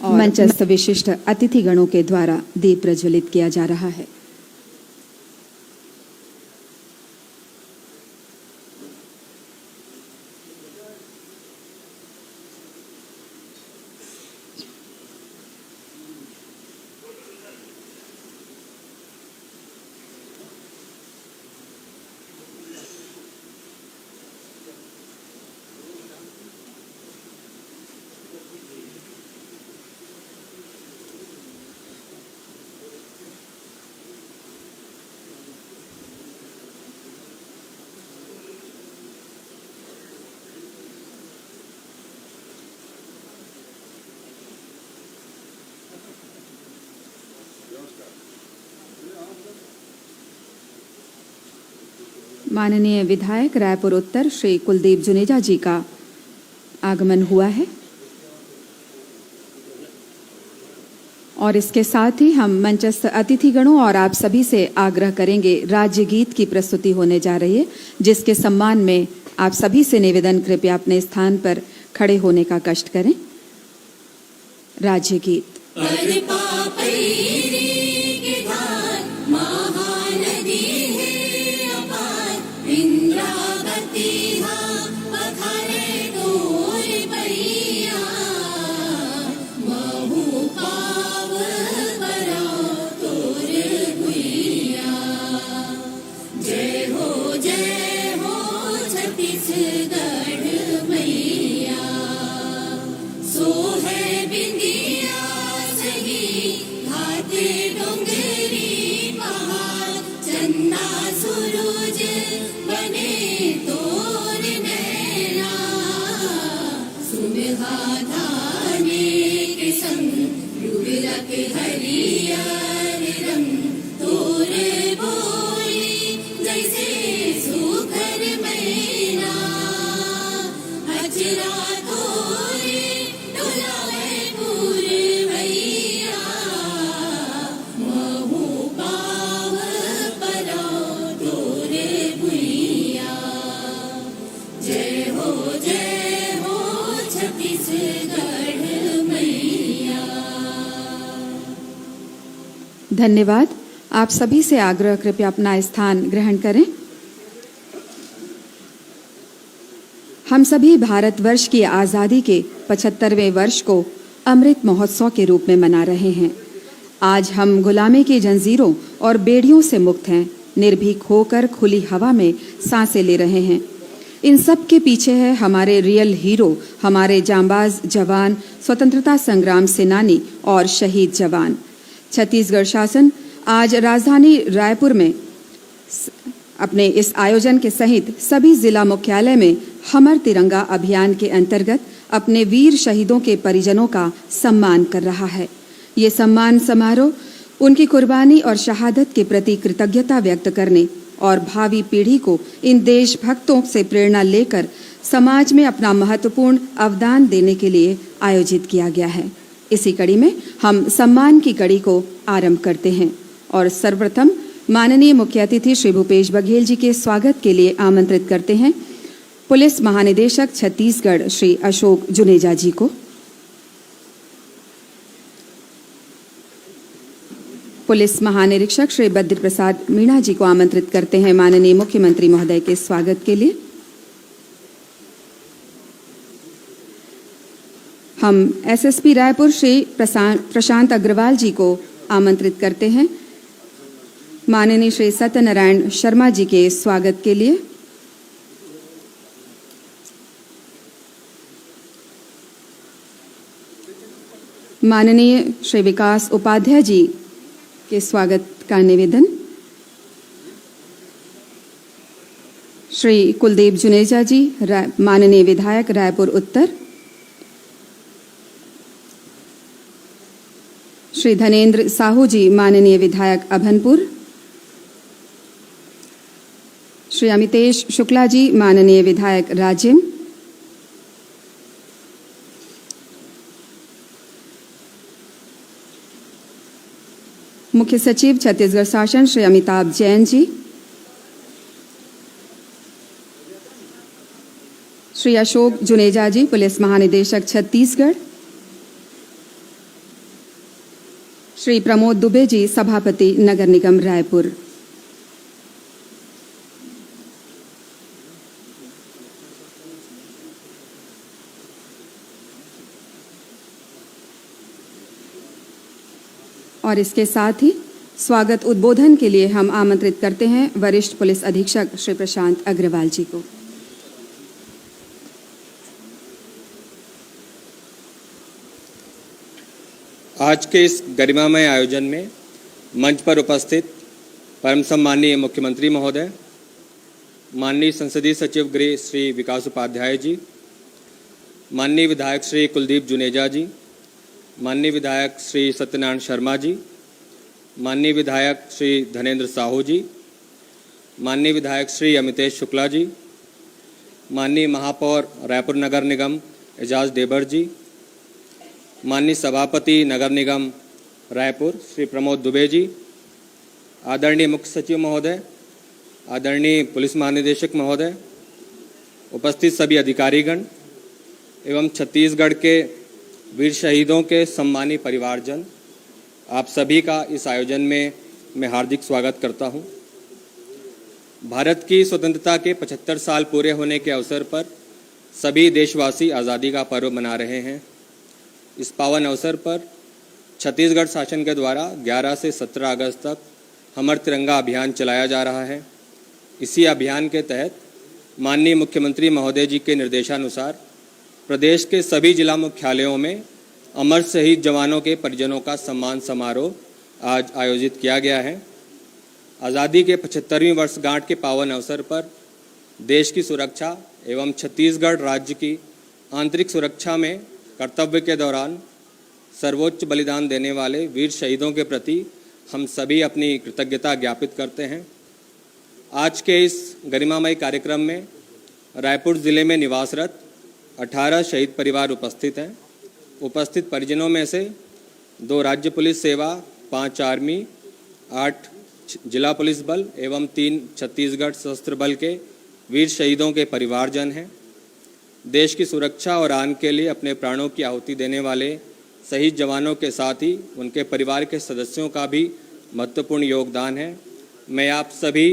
मंचस्थ विशिष्ट अतिथिगणों के द्वारा दीप प्रज्वलित किया जा रहा है। माननीय विधायक रायपुर उत्तर श्री कुलदीप जुनेजा जी का आगमन हुआ है और इसके साथ ही हम मंचस्थ अतिथिगणों और आप सभी से आग्रह करेंगे, राज्य गीत की प्रस्तुति होने जा रही है, जिसके सम्मान में आप सभी से निवेदन, कृपया अपने स्थान पर खड़े होने का कष्ट करें। राज्य गीत। धन्यवाद। आप सभी से आग्रह, कृपया अपना स्थान ग्रहण करें। हम सभी भारतवर्ष की आज़ादी के 75वें वर्ष को अमृत महोत्सव के रूप में मना रहे हैं। आज हम गुलामी की जंजीरों और बेड़ियों से मुक्त हैं, निर्भीक होकर खुली हवा में सांसें ले रहे हैं। इन सब के पीछे है हमारे रियल हीरो, हमारे जांबाज जवान, स्वतंत्रता संग्राम सेनानी और शहीद जवान। छत्तीसगढ़ शासन आज राजधानी रायपुर में अपने इस आयोजन के सहित सभी जिला मुख्यालय में हमर तिरंगा अभियान के अंतर्गत अपने वीर शहीदों के परिजनों का सम्मान कर रहा है। ये सम्मान समारोह उनकी कुर्बानी और शहादत के प्रति कृतज्ञता व्यक्त करने और भावी पीढ़ी को इन देशभक्तों से प्रेरणा लेकर समाज में अपना महत्वपूर्ण अवदान देने के लिए आयोजित किया गया है। इसी कड़ी में हम सम्मान की कड़ी को आरंभ करते हैं और सर्वप्रथम माननीय मुख्य अतिथि श्री भूपेश बघेल जी के स्वागत के लिए आमंत्रित करते हैं पुलिस महानिदेशक छत्तीसगढ़ श्री अशोक जुनेजा जी को। पुलिस महानिरीक्षक श्री बद्री प्रसाद मीणा जी को आमंत्रित करते हैं माननीय मुख्यमंत्री महोदय के स्वागत के लिए। हम एसएसपी रायपुर श्री प्रशांत अग्रवाल जी को आमंत्रित करते हैं माननीय श्री सत्यनारायण शर्मा जी के स्वागत के लिए। माननीय श्री विकास उपाध्याय जी के स्वागत का निवेदन। श्री कुलदीप जुनेजा जी माननीय विधायक रायपुर उत्तर। श्री धनेन्द्र साहू जी माननीय विधायक अभनपुर। श्री अमितेश शुक्ला जी माननीय विधायक राजिम। मुख्य सचिव छत्तीसगढ़ शासन श्री अमिताभ जैन जी। श्री अशोक जुनेजा जी पुलिस महानिदेशक छत्तीसगढ़। श्री प्रमोद दुबे जी, सभापति नगर निगम रायपुर। और इसके साथ ही स्वागत उद्बोधन के लिए हम आमंत्रित करते हैं वरिष्ठ पुलिस अधीक्षक श्री प्रशांत अग्रवाल जी को। आज के इस गरिमामय आयोजन में मंच पर उपस्थित परम सम्माननीय मुख्यमंत्री महोदय, माननीय संसदीय सचिव गृह श्री विकास उपाध्याय जी, माननीय विधायक श्री कुलदीप जुनेजा जी, माननीय विधायक श्री सत्यनारायण शर्मा जी, माननीय विधायक श्री धनेन्द्र साहू जी, माननीय विधायक श्री अमितेश शुक्ला जी, माननीय महापौर रायपुर नगर निगम एजाज डेबर जी, माननीय सभापति नगर निगम रायपुर श्री प्रमोद दुबे जी, आदरणीय मुख्य सचिव महोदय, आदरणीय पुलिस महानिदेशक महोदय, उपस्थित सभी अधिकारीगण एवं छत्तीसगढ़ के वीर शहीदों के सम्मानी परिवारजन, आप सभी का इस आयोजन में मैं हार्दिक स्वागत करता हूं। भारत की स्वतंत्रता के 75 साल पूरे होने के अवसर पर सभी देशवासी आज़ादी का पर्व मना रहे हैं। इस पावन अवसर पर छत्तीसगढ़ शासन के द्वारा 11 से 17 अगस्त तक हमर तिरंगा अभियान चलाया जा रहा है। इसी अभियान के तहत माननीय मुख्यमंत्री महोदय जी के निर्देशानुसार प्रदेश के सभी जिला मुख्यालयों में अमर शहीद जवानों के परिजनों का सम्मान समारोह आज आयोजित किया गया है। आज़ादी के 75वीं वर्षगांठ के पावन अवसर पर देश की सुरक्षा एवं छत्तीसगढ़ राज्य की आंतरिक सुरक्षा में कर्तव्य के दौरान सर्वोच्च बलिदान देने वाले वीर शहीदों के प्रति हम सभी अपनी कृतज्ञता ज्ञापित करते हैं। आज के इस गरिमामय कार्यक्रम में रायपुर जिले में निवासरत 18 शहीद परिवार उपस्थित हैं। उपस्थित परिजनों में से 2 राज्य पुलिस सेवा, 5 आर्मी, 8 जिला पुलिस बल एवं 3 छत्तीसगढ़ सशस्त्र बल के वीर शहीदों के परिवारजन हैं। देश की सुरक्षा और आन के लिए अपने प्राणों की आहुति देने वाले शहीद जवानों के साथ ही उनके परिवार के सदस्यों का भी महत्वपूर्ण योगदान है। मैं आप सभी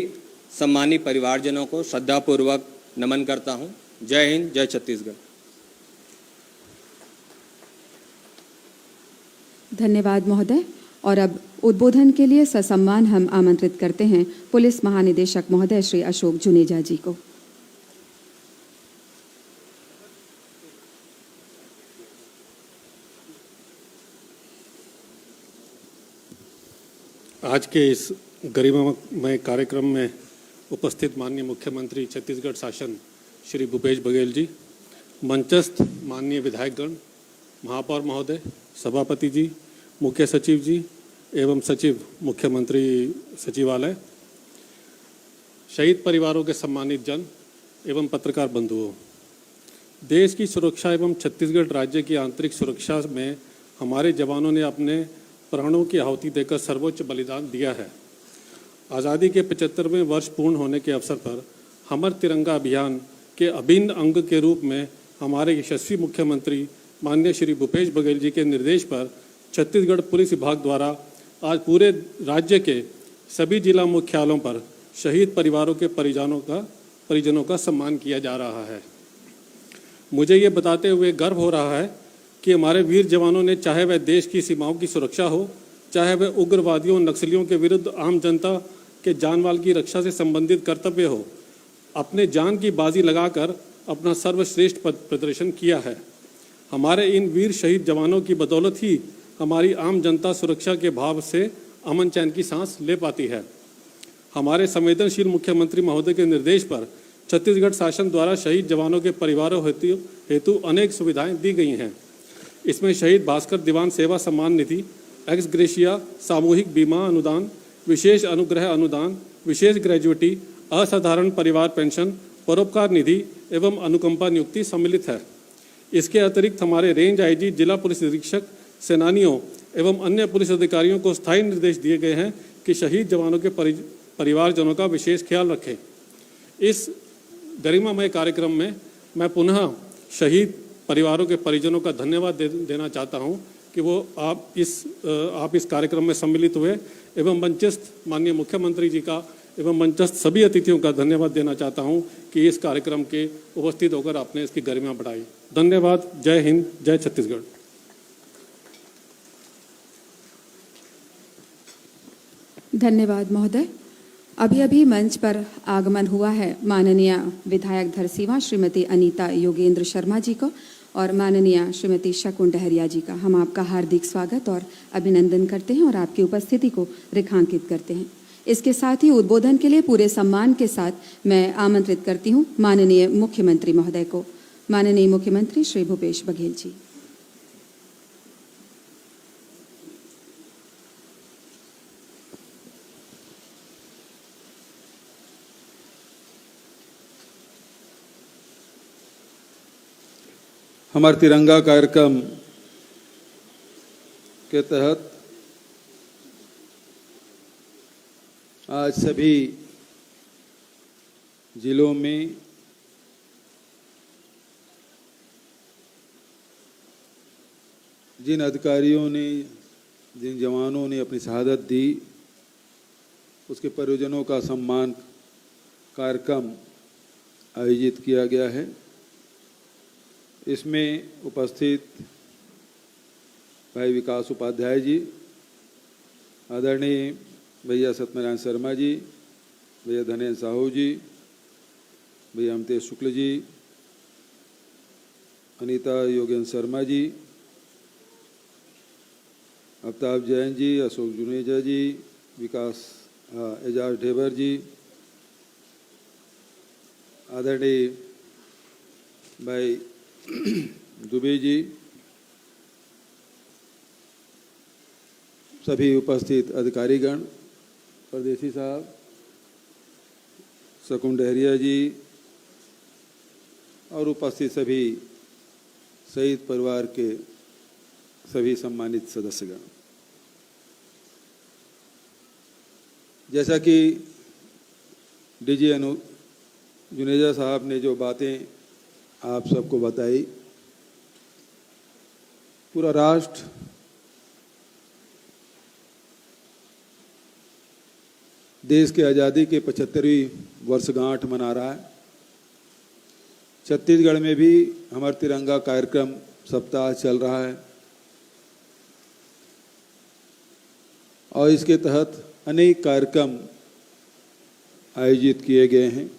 सम्मानी परिवारजनों को श्रद्धापूर्वक नमन करता हूँ। जय हिंद, जय छत्तीसगढ़। धन्यवाद महोदय। और अब उद्बोधन के लिए ससम्मान हम आमंत्रित करते हैं पुलिस महानिदेशक महोदय श्री अशोक जुनेजा जी को। आज के इस गरिमामय कार्यक्रम में उपस्थित माननीय मुख्यमंत्री छत्तीसगढ़ शासन श्री भूपेश बघेल जी, मंचस्थ माननीय विधायकगण, महापौर महोदय, सभापति जी, मुख्य सचिव जी एवं सचिव मुख्यमंत्री सचिवालय, शहीद परिवारों के सम्मानित जन एवं पत्रकार बंधुओं, देश की सुरक्षा एवं छत्तीसगढ़ राज्य की आंतरिक सुरक्षा में हमारे जवानों ने अपने प्राणों की आहुति देकर सर्वोच्च बलिदान दिया है। आज़ादी के 75वें वर्ष पूर्ण होने के अवसर पर हमर तिरंगा अभियान के अभिन्न अंग के रूप में हमारे यशस्वी मुख्यमंत्री माननीय श्री भूपेश बघेल जी के निर्देश पर छत्तीसगढ़ पुलिस विभाग द्वारा आज पूरे राज्य के सभी जिला मुख्यालयों पर शहीद परिवारों के परिजनों का सम्मान किया जा रहा है। मुझे ये बताते हुए गर्व हो रहा है कि हमारे वीर जवानों ने, चाहे वह देश की सीमाओं की सुरक्षा हो, चाहे वह उग्रवादियों नक्सलियों के विरुद्ध आम जनता के जानमाल की रक्षा से संबंधित कर्तव्य हो, अपने जान की बाजी लगाकर अपना सर्वश्रेष्ठ प्रदर्शन किया है। हमारे इन वीर शहीद जवानों की बदौलत ही हमारी आम जनता सुरक्षा के भाव से अमन चैन की सांस ले पाती है। हमारे संवेदनशील मुख्यमंत्री महोदय के निर्देश पर छत्तीसगढ़ शासन द्वारा शहीद जवानों के परिवारों हेतु अनेक सुविधाएं दी गई हैं। इसमें शहीद भास्कर दीवान सेवा सम्मान निधि, एक्स ग्रेशिया, सामूहिक बीमा अनुदान, विशेष अनुग्रह अनुदान, विशेष ग्रेजुएटी, असाधारण परिवार पेंशन, परोपकार निधि एवं अनुकंपा नियुक्ति सम्मिलित है। इसके अतिरिक्त हमारे रेंज आईजी, जिला पुलिस निरीक्षक, सेनानियों एवं अन्य पुलिस अधिकारियों को स्थायी निर्देश दिए गए हैं कि शहीद जवानों के परिवारजनों का विशेष ख्याल रखें। इस गरिमामय कार्यक्रम में मैं पुनः शहीद परिवारों के परिजनों का धन्यवाद देना चाहता हूं कि वो आप इस कार्यक्रम में सम्मिलित हुए एवं मंचस्थ माननीय मुख्यमंत्री जी का एवं मंचस्थ सभी अतिथियों का धन्यवाद देना चाहता हूं कि इस कार्यक्रम के उपस्थित होकर आपने इसकी गरिमा बढ़ाई। धन्यवाद। जय हिंद, जय छत्तीसगढ़। धन्यवाद महोदय। अभी अभी मंच पर आगमन हुआ है माननीय विधायक धरसींवा श्रीमती अनीता योगेंद्र शर्मा जी को और माननीय श्रीमती शकुन डहरिया जी का। हम आपका हार्दिक स्वागत और अभिनंदन करते हैं और आपकी उपस्थिति को रेखांकित करते हैं। इसके साथ ही उद्बोधन के लिए पूरे सम्मान के साथ मैं आमंत्रित करती हूं माननीय मुख्यमंत्री महोदय को। माननीय मुख्यमंत्री श्री भूपेश बघेल जी। हमारे तिरंगा कार्यक्रम के तहत आज सभी जिलों में जिन अधिकारियों ने, जिन जवानों ने अपनी शहादत दी, उसके परिजनों का सम्मान कार्यक्रम आयोजित किया गया है। इसमें उपस्थित भाई विकास उपाध्याय जी, आदरणीय भैया सत्यनारायण शर्मा जी, भैया धनेन्द्र साहू जी, भैया अमतेश शुक्ल जी, अनीता योगेंद्र शर्मा जी, अफ्ताब जैन जी, अशोक जुनेजा जी, विकास एजाज ढेबर जी, आदरणीय भाई दुबे जी, सभी उपस्थित अधिकारीगण, परदेसी साहब, शकुन डहरिया जी और उपस्थित सभी शहीद परिवार के सभी सम्मानित सदस्यगण। जैसा कि डीजी जुनेजा साहब ने जो बातें आप सबको बताई, पूरा राष्ट्र देश के आज़ादी के 75वीं वर्षगांठ मना रहा है। छत्तीसगढ़ में भी हमारा तिरंगा कार्यक्रम सप्ताह चल रहा है और इसके तहत अनेक कार्यक्रम आयोजित किए गए हैं।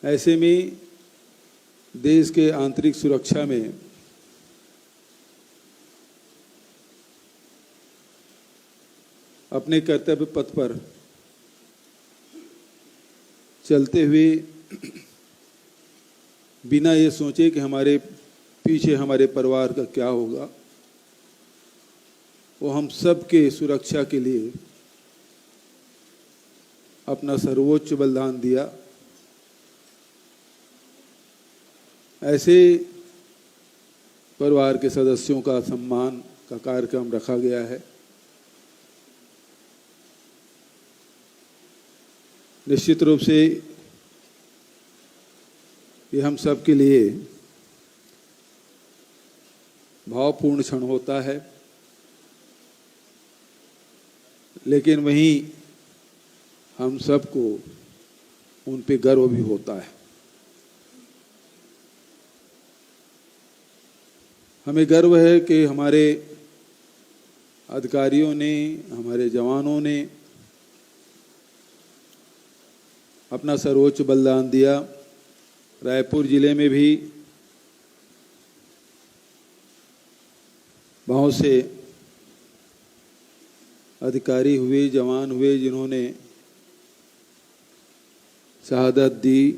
ऐसे में देश के आंतरिक सुरक्षा में अपने कर्तव्य पथ पर चलते हुए बिना ये सोचे कि हमारे पीछे हमारे परिवार का क्या होगा, वो हम सब के सुरक्षा के लिए अपना सर्वोच्च बलिदान दिया। ऐसे परिवार के सदस्यों का सम्मान का कार्यक्रम रखा गया है। निश्चित रूप से ये हम सब के लिए भावपूर्ण क्षण होता है, लेकिन वहीं हम सबको उन पे गर्व भी होता है। हमें गर्व है कि हमारे अधिकारियों ने, हमारे जवानों ने अपना सर्वोच्च बलिदान दिया। रायपुर जिले में भी बहुत से अधिकारी हुए, जवान हुए जिन्होंने शहादत दी,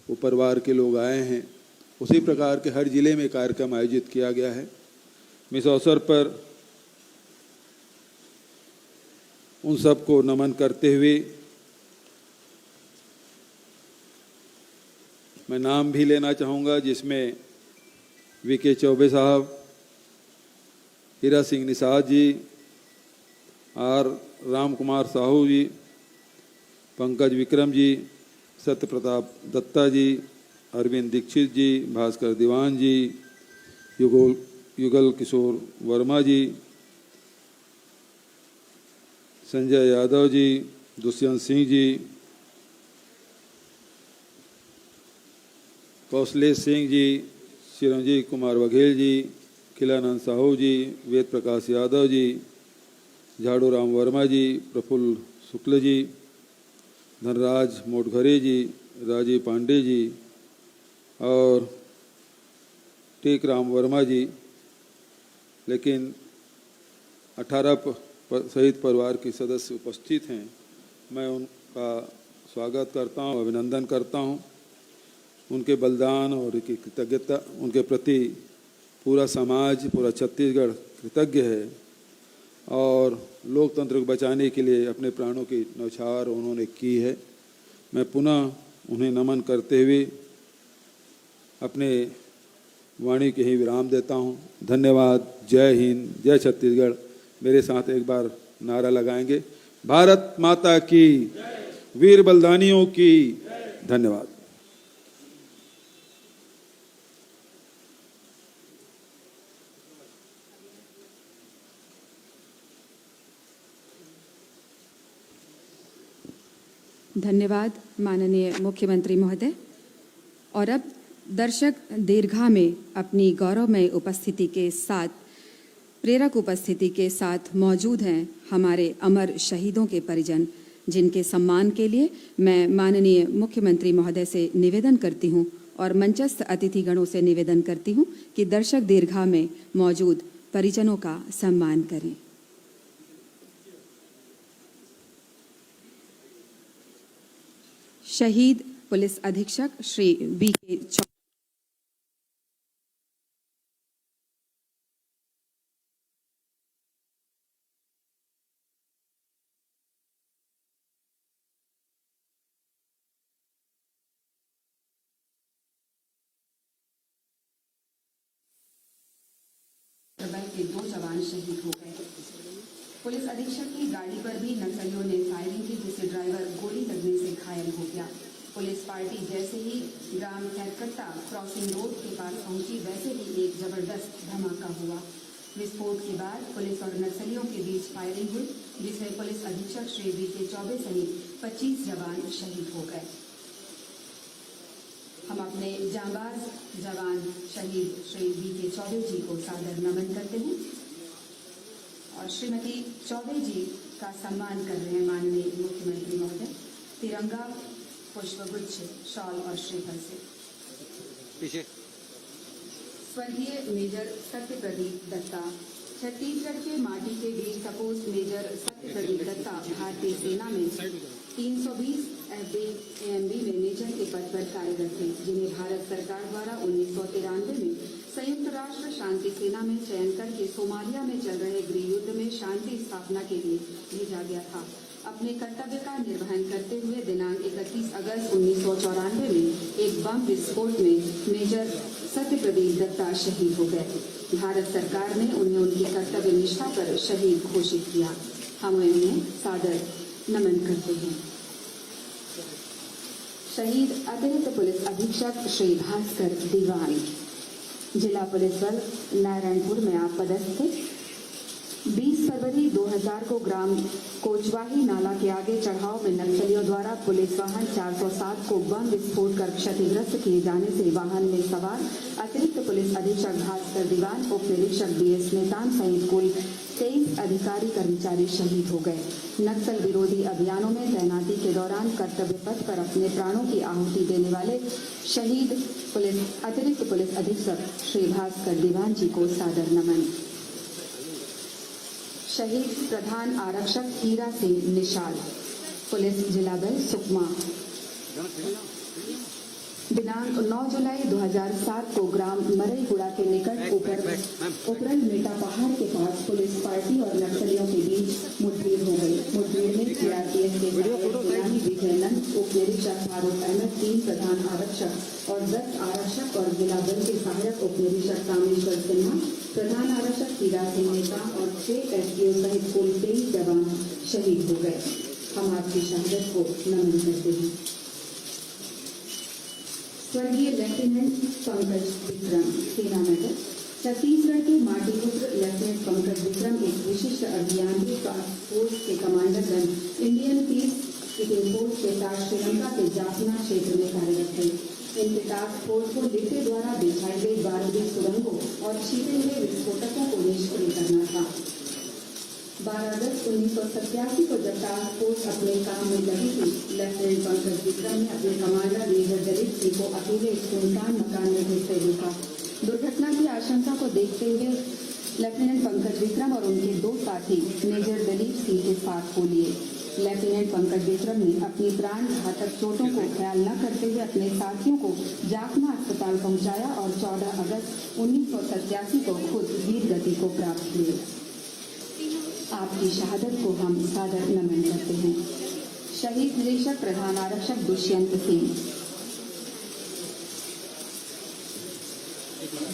वो परिवार के लोग आए हैं। उसी प्रकार के हर जिले में कार्यक्रम आयोजित किया गया है। इस अवसर पर उन सबको नमन करते हुए मैं नाम भी लेना चाहूँगा, जिसमें वीके चौबे साहब, हीरा सिंह निषाद जी, आर राम कुमार साहू जी, पंकज विक्रम जी, सत्य प्रताप दत्ता जी, अरविंद दीक्षित जी, भास्कर दीवान जी, युगल किशोर वर्मा जी, संजय यादव जी, दुष्यंत सिंह जी, कौशलेश सिंह जी, चिरंजीव कुमार बघेल जी, खिलानंद साहू जी, वेद प्रकाश यादव जी, झाड़ू राम वर्मा जी, प्रफुल्ल शुक्ल जी, धनराज मोटघरे जी, राजीव पांडे जी और टेक राम वर्मा जी। लेकिन 18 शहीद परिवार के सदस्य उपस्थित हैं। मैं उनका स्वागत करता हूं, अभिनंदन करता हूं। उनके बलिदान और उनकी कृतज्ञता, उनके प्रति पूरा समाज, पूरा छत्तीसगढ़ कृतज्ञ है और लोकतंत्र को बचाने के लिए अपने प्राणों की न्यौछावर उन्होंने की है। मैं पुनः उन्हें नमन करते हुए अपने वाणी के ही विराम देता हूं। धन्यवाद। जय हिंद, जय छत्तीसगढ़। मेरे साथ एक बार नारा लगाएंगे, भारत माता की, वीर बलिदानियों की। धन्यवाद। धन्यवाद माननीय मुख्यमंत्री महोदय। और अब दर्शक दीर्घा में अपनी गौरवमय उपस्थिति के साथ, प्रेरक उपस्थिति के साथ मौजूद हैं हमारे अमर शहीदों के परिजन, जिनके सम्मान के लिए मैं माननीय मुख्यमंत्री महोदय से निवेदन करती हूं और मंचस्थ अतिथिगणों से निवेदन करती हूं कि दर्शक दीर्घा में मौजूद परिजनों का सम्मान करें। शहीद पुलिस अधीक्षक श्री वीके चौबे। के 2 जवान शहीद हो गए। पुलिस अधीक्षक की गाड़ी पर भी नक्सलियों ने फायरिंग की, जिससे ड्राइवर गोली लगने से घायल हो गया। पुलिस पार्टी जैसे ही ग्राम कैरकट्टा क्रॉसिंग रोड के पास पहुंची, वैसे ही एक जबरदस्त धमाका हुआ। विस्फोट के बाद पुलिस और नक्सलियों के बीच फायरिंग हुई, जिसमें पुलिस अधीक्षक श्री वीके चौबे सहित 25 जवान शहीद हो गए। हम अपने जांबाज जवान शहीद श्री वीके चौबे जी को सादर नमन करते हैं और श्रीमती चौबे जी का सम्मान कर रहे हैं माननीय मुख्यमंत्री महोदय तिरंगा, पुष्पगुच्छ, शॉल और श्रीफल से। पीछे स्वर्गीय मेजर सत्यप्रदीप दत्ता, छत्तीसगढ़ के माटी के वीर सपूत मेजर सत्यप्रदीप दत्ता भारतीय सेना में 320 AMB में मेजर के पद पर कार्यरत थे, जिन्हें भारत सरकार द्वारा 1993 में संयुक्त राष्ट्र शांति सेना में चयन करके सोमालिया में चल रहे गृह युद्ध में शांति स्थापना के लिए भेजा गया था। अपने कर्तव्य का निर्वहन करते हुए दिनांक 31 अगस्त 1994 में एक बम विस्फोट में मेजर सत्यप्रदीप दत्ता शहीद हो गए। भारत सरकार ने उन्हें उनकी कर्तव्य निष्ठा पर शहीद घोषित किया। हम उन्हें सादर नमन करते हैं। शहीद अतिरिक्त पुलिस अधीक्षक श्री भास्कर दीवान, जिला पुलिस बल नारायणपुर में आप पदस्थ थे। 20 फरवरी 2000 को ग्राम कोचवाही नाला के आगे चढ़ाव में नक्सलियों द्वारा पुलिस वाहन 407 को बम विस्फोट कर क्षतिग्रस्त किए जाने से वाहन में सवार अतिरिक्त पुलिस अधीक्षक भास्कर दीवान, उप निरीक्षक BS नेतान सहित कुल 23 अधिकारी कर्मचारी शहीद हो गए। नक्सल विरोधी अभियानों में तैनाती के दौरान कर्तव्य पथ पर अपने प्राणों की आहुति देने वाले शहीद अतिरिक्त पुलिस अधीक्षक श्री भास्कर दीवान जी को सादर नमन। शहीद प्रधान आरक्षक हीरा सिंह निशाल, पुलिस जिला बल सुकमा, दिनांक 9 जुलाई 2007 को ग्राम मरईगुड़ा के निकट उपरल मेटा पहाड़ के पास पुलिस पार्टी और नक्सलियों के बीच मुठभेड़ हो गई। मुठभेड़ में CRPF के सेनानी विजय नंद, उप निरीक्षक फारूक अहमद, 3 प्रधान आरक्षक और 10 आरक्षक और जिला बल के सहायक उप निरीक्षक कामेश्वर सिन्हा, प्रधान आरक्षक हीरा सिंह नेता और 6 SDO सहित कुल 23 जवान शहीद हो गए। हम आपकी शहादत को नमन करते हैं। स्वर्गीय लेफ्टिनेंट पंकज विक्रम, सेना मेडल, छत्तीसगढ़ के माटीपुत्र लेफ्टिनेंट पंकज विक्रम एक विशिष्ट अभियान्त्रिक फोर्स के commander run Indian peace keeping force के साथ श्रीलंका के जाफना क्षेत्र में कार्यरत थे। इनके टास्क फोर्स को लिट्टे द्वारा बिछाई गई बारूदी सुरंगों और छिपे हुए विस्फोटकों को निष्क्रिय करना था। 12 अगस्त 1987 को जब टास्क फोर्स अपने काम में लगी थी, लेफ्टिनेंट पंकज विक्रम ने अपने कमांडर मेजर दलीप सिंह को अकेले सुनसान मकान में घुसते देखा। दुर्घटना की आशंका को देखते हुए लेफ्टिनेंट पंकज विक्रम और उनके 2 साथी मेजर दलीप सिंह के साथ हो लिए। लेफ्टिनेंट पंकज विक्रम ने अपनी प्राण घातक चोटों को ख्याल न करते हुए अपने साथियों को जाफना अस्पताल पहुंचाया और 14 अगस्त 1987 को खुद वीर गति को प्राप्त हुए। आपकी शहादत को हम सादर नमन करते हैं। शहीद निरीक्षक प्रधान आरक्षक दुष्यंत सिंह।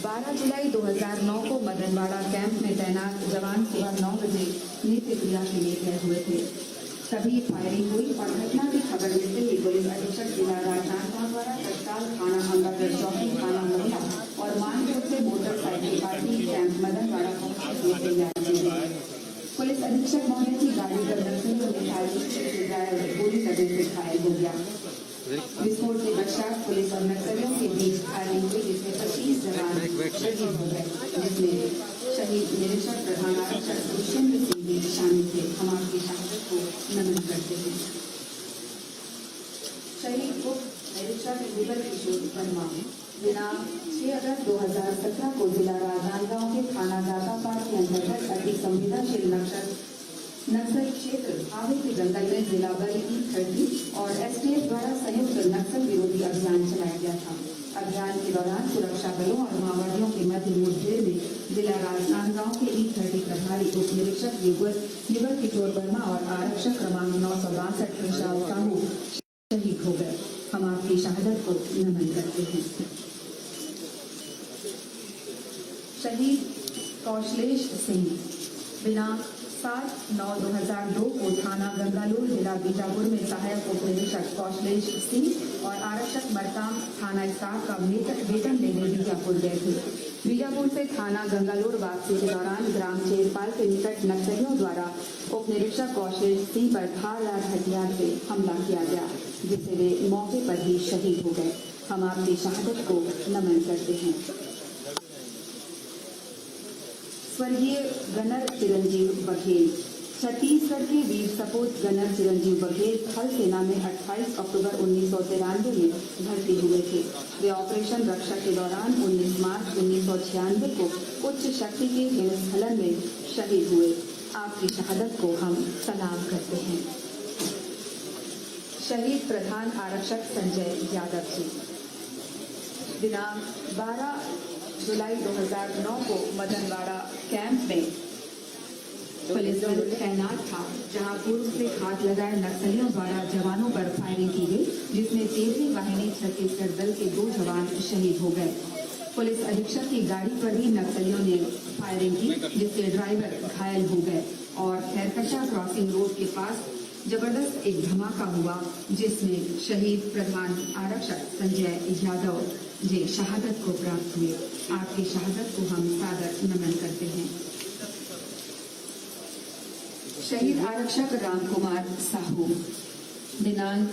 12 जुलाई 2009 को मदनवाड़ा कैंप में तैनात जवान सुबह 9 बजे नित्य क्रिया के लिए गए हुए थे। तभी फायरिंग हुई और घटना की खबर मिलते ही पुलिस अधीक्षक जिला राजनांदगांव द्वारा तत्काल थाना अंबागढ़ चौकी, थाना महिला और मानपुर से मोटरसाइकिल पार्टी कैंप मदनवाड़ा पहुंचने के लिए तैयार थी। पुलिस अधीक्षक महोदय की गाड़ी पर नक्सलियों ने फायरिंग गोली लगने से घायल हो गया। विस्फोट के पश्चात पुलिस और नक्सलियों के बीच फायरिंग हुई, जिसमें 25 जवान शहीद हो गए, जिसमें शहीद निरीक्षक प्रधान आरक्षक दुष्यंत सिंह भी शामिल थे। हम आपकी शहादत को नमन करते हैं। शहीद उप निरीक्षक विवर किशोर वर्मा दिनांक 6 अगस्त 2017 को जिला राजनांदगांव के थाना जातापार के अंतर्गत अति संवेदनशील नक्सल क्षेत्र आवे के जंगल में जिला बल E30 और एसटीएफ द्वारा संयुक्त नक्सल विरोधी अभियान चलाया गया था। अभियान के दौरान सुरक्षा बलों और माओवादियों के मध्य मुठभेड़ में जिला राजनांदगांव के E30 प्रभारी उप निरीक्षक युवर किशोर वर्मा और आरक्षक क्रमांक 962 विशाल साहू शहीद हो गए। हम आपकी शहादत को नमन करते हैं। शहीद कौशलेश सिंह दिनांक 7/9/2002 को थाना गंगालूर जिला बीजापुर में सहायक उप निरीक्षक कौशलेश सिंह और आरक्षक मरकाम थाना स्टाफ का वेतन लेने बीजापुर गए थे। बीजापुर से थाना गंगालूर वापसी के दौरान ग्राम चेरपाल के निकट नक्सलियों द्वारा उप निरीक्षक कौशलेश सिंह पर धारदार हथियार से हमला किया गया, जिससे वे मौके पर ही शहीद हो गए। हम आपकी शहादत को नमन करते हैं। स्वर्गीय गनर चिरंजीव बघेल। छत्तीसगढ़ के वीर सपूत गनर चिरंजीव बघेल थल सेना में 28 अक्टूबर 1993 में भर्ती हुए थे। वे ऑपरेशन रक्षा के दौरान 19 मार्च 1996 को उच्च शक्ति के हिमस्खलन में शहीद हुए। आपकी शहादत को हम सलाम करते हैं। शहीद प्रधान आरक्षक संजय यादव जी दिनांक 12 जुलाई 2009 को मदनवाड़ा कैंप में पुलिस बल तैनात था, जहां पूर्व से घात लगाए नक्सलियों द्वारा जवानों पर फायरिंग की गई, जिसमें 13वीं वाहिनी छत्तीसगढ़ दल के 2 जवान शहीद हो गए। पुलिस अधीक्षक की गाड़ी पर भी नक्सलियों ने फायरिंग की, जिससे ड्राइवर घायल हो गए और खैरकशा क्रॉसिंग रोड के पास जबरदस्त एक धमाका हुआ, जिसमें शहीद प्रधान आरक्षक संजय यादव जी शहादत को प्राप्त हुए। आपकी शहादत को हम सादर नमन करते हैं। शहीद आरक्षक रामकुमार साहू दिनांक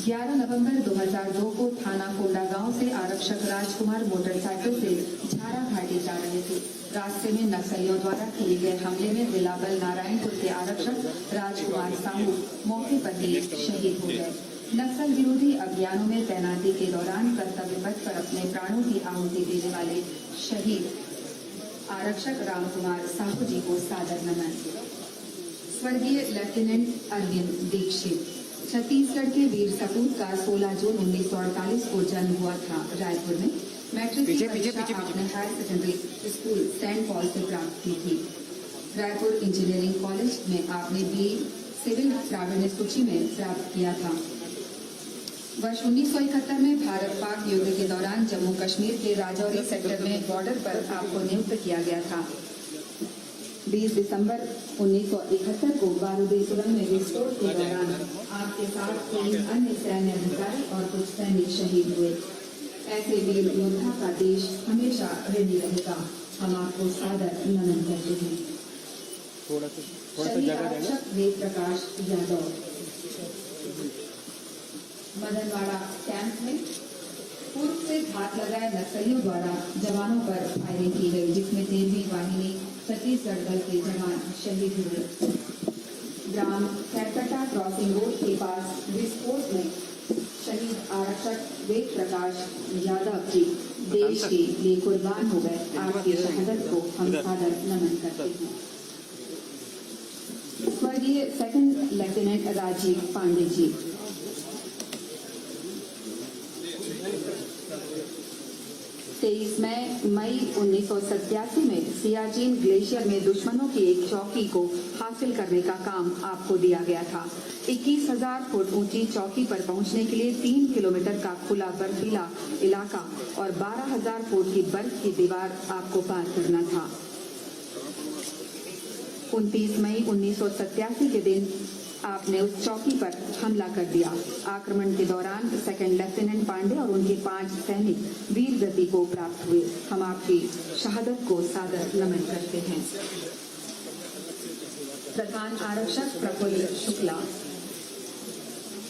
11 नवंबर 2002 को थाना कोंडागांव से आरक्षक राजकुमार मोटरसाइकिल से झारा घाटी जा रहे थे। रास्ते में नक्सलियों द्वारा किए गए हमले में जिला बल नारायणपुर के आरक्षक राजकुमार साहू मौके पर ही शहीद हो गए। नक्सल विरोधी अभियानों में तैनाती के दौरान कर्तव्य पथ पर अपने प्राणों की आहुति देने वाले शहीद आरक्षक रामकुमार साहू जी को सादर नमन। स्वर्गीय लेफ्टिनेंट अरविंद दीक्षित। छत्तीसगढ़ के वीर सपूत का 16 जून 1948 को जन्म हुआ था। रायपुर में मैट्रिक की परीक्षा आपने higher secondary school Saint Paul से प्राप्त की थी। रायपुर इंजीनियरिंग कॉलेज में आपने BE सिविल प्रावीण्य सूची में प्राप्त किया था। वर्ष 1971 में भारत पाक युद्ध के दौरान जम्मू कश्मीर के राजौरी सेक्टर में बॉर्डर पर आपको नियुक्त किया गया था। 20 दिसंबर 1971 को बारूदी सुरंग में विस्फोट के दौरान आपके साथ 3 अन्य सैन्य अधिकारी और कुछ सैनिक शहीद हुए। ऐसे वीर योद्धा का देश हमेशा ऋणी रहेगा। हम आपको सादर नमन करते हैं। थोड़ा सा शहीद जगह देना। आरक्षक वेद प्रकाश यादव मदनवाड़ा कैंप में पूर्व से घात लगाए नक्सलियों द्वारा जवानों पर फायरिंग की गई, जिसमें 13वीं वाहिनी छत्तीसगढ़ दल के जवान शहीद हुए। ग्राम कैरकटा क्रॉसिंग रोड के पास विस्फोट में शहीद आरक्षक वेद प्रकाश यादव जी देश के लिए कुर्बान हो गए। आपकी शहादत को हम सादर नमन करते हैं। स्वर्गीय सेकंड लेफ्टिनेंट राजीव पांडे जी, तेईस मई 1987 में सियाचिन ग्लेशियर में दुश्मनों की एक चौकी को हासिल करने का काम आपको दिया गया था। 21,000 फुट ऊंची चौकी पर पहुंचने के लिए 3 किलोमीटर का खुला बर्फीला इलाका और 12,000 फुट की बर्फ की दीवार आपको पार करना था। 29 मई 1987 के दिन आपने उस चौकी पर हमला कर दिया। आक्रमण के दौरान सेकंड लेफ्टिनेंट पांडे और उनके 5 सैनिक वीर गति को प्राप्त हुए। हम आपकी शहादत को सादर नमन करते हैं। प्रधान आरक्षक प्रफुल्ल शुक्ला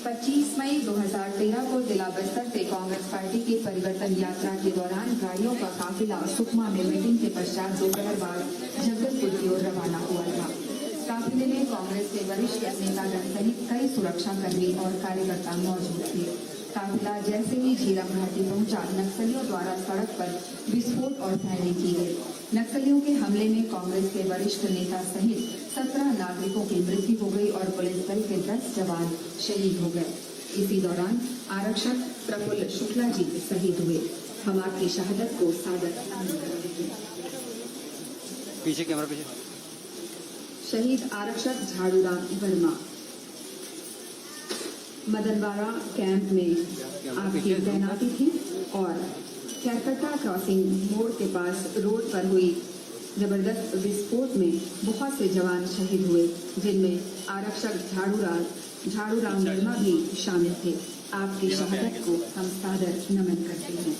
25 मई 2013 को जिला बस्तर से कांग्रेस पार्टी की परिवर्तन यात्रा के दौरान गाड़ियों का काफिला सुकमा में मीटिंग के पश्चात दोपहर बाद जगदलपुर की ओर रवाना हुआ था। काफिले में कांग्रेस के वरिष्ठ नेतागण सहित कई सुरक्षाकर्मी और कार्यकर्ता मौजूद थे। काफिला जैसे ही झीरम घाटी पहुंचा, नक्सलियों द्वारा सड़क पर विस्फोट और फायरिंग की गई। नक्सलियों के हमले में कांग्रेस के वरिष्ठ नेता सहित 17 नागरिकों की मृत्यु हो गई और पुलिस बल के 10 जवान शहीद हो गए। इसी दौरान आरक्षक प्रफुल्ल शुक्ला जी शहीद हुए। हम आपकी शहादत को सादर नमन करते हैं। पीछे कैमरा पीछे। शहीद आरक्षक झाड़ूराम वर्मा मदनवाड़ा कैंप में आपकी तैनाती थी और कैरकटा क्रॉसिंग मोड़ के पास रोड पर हुई जबरदस्त विस्फोट में बहुत से जवान शहीद हुए, जिनमें आरक्षक झाड़ूराम वर्मा भी शामिल थे। आपकी शहादत को हम सादर नमन करते हैं।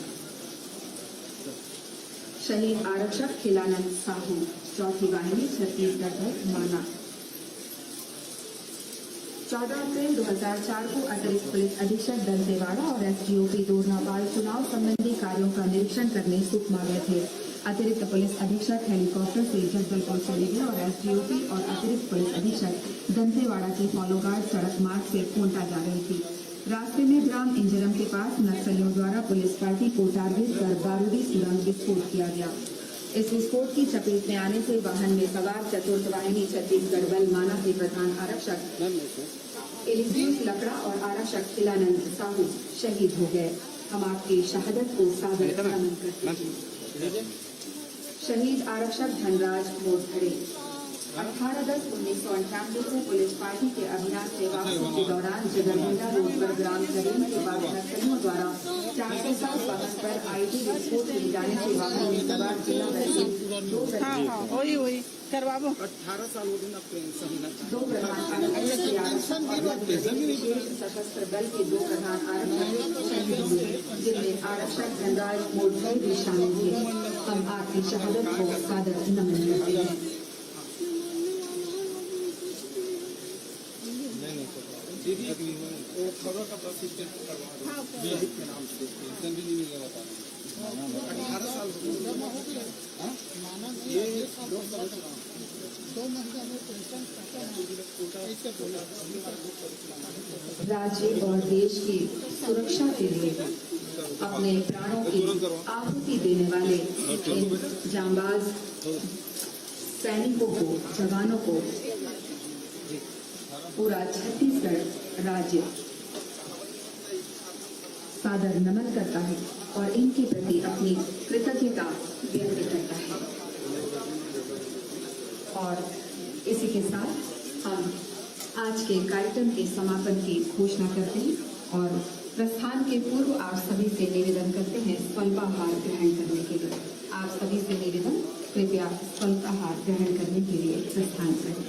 शहीद आरक्षक खिलानंद साहू 4ठी वाहिनी छत्तीसगढ़ दल माना 14 अप्रैल 2004 को अतिरिक्त पुलिस अधीक्षक दंतेवाड़ा और एसडीओपी दोरनापाल चुनाव संबंधी कार्यों का निरीक्षण करने सुकमा गए थे। अतिरिक्त पुलिस अधीक्षक हेलीकॉप्टर से जगदलपुर चले गए और एसडीओपी और अतिरिक्त पुलिस अधीक्षक दंतेवाड़ा की फॉलोगार्ड सड़क मार्ग से कोंटा जा रही थी। रास्ते में ग्राम इंजरम के पास नक्सलियों द्वारा पुलिस पार्टी को टारगेट कर बारूदी सुरंग विस्फोट किया गया। इस विस्फोट की चपेट में आने से वाहन में सवार चतुर्थ वाहिनी छत्तीसगढ़ बल माना के प्रधान आरक्षक एलिजियस लकड़ा और आरक्षक खिलानंद साहू शहीद हो गए। हम आपकी शहादत को सादर नमन करते हैं। शहीद आरक्षक धनराज मोरखड़े 18/10/1998 को पुलिस पार्टी के अभियान से वापसी के दौरान जगरगुंडा रोड पर ग्राम करीम के बाद नक्सलियों द्वारा 407 वाहन पर आईडी विस्फोट किए जाने से वाहन में सवार जिला दो प्रधान सशस्त्र बल के 2 प्रधान आरक्षक शहीद हुए, जिनमें आरक्षक धनराज मोरखड़े भी शामिल थे। हम आपकी शहादत को सादर नमन करते हैं। खबर का प्रशिक्षण के नाम से भी नहीं मिलेगा 18 साल ये 2 महीने में पेंशन राज्य और देश की सुरक्षा के लिए अपने प्राणों की आहुति देने वाले इन जांबाज सैनिकों को, जवानों को पूरा छत्तीसगढ़ राज्य सादर नमन करता है और इनके प्रति अपनी कृतज्ञता व्यक्त करता है। और इसी के साथ हम आज के कार्यक्रम के समापन की घोषणा करते हैं और प्रस्थान के पूर्व आप सभी से निवेदन करते हैं स्वल्पाहार ग्रहण करने के लिए। आप सभी से निवेदन, कृपया स्वल्पाहार ग्रहण करने के लिए प्रस्थान करें।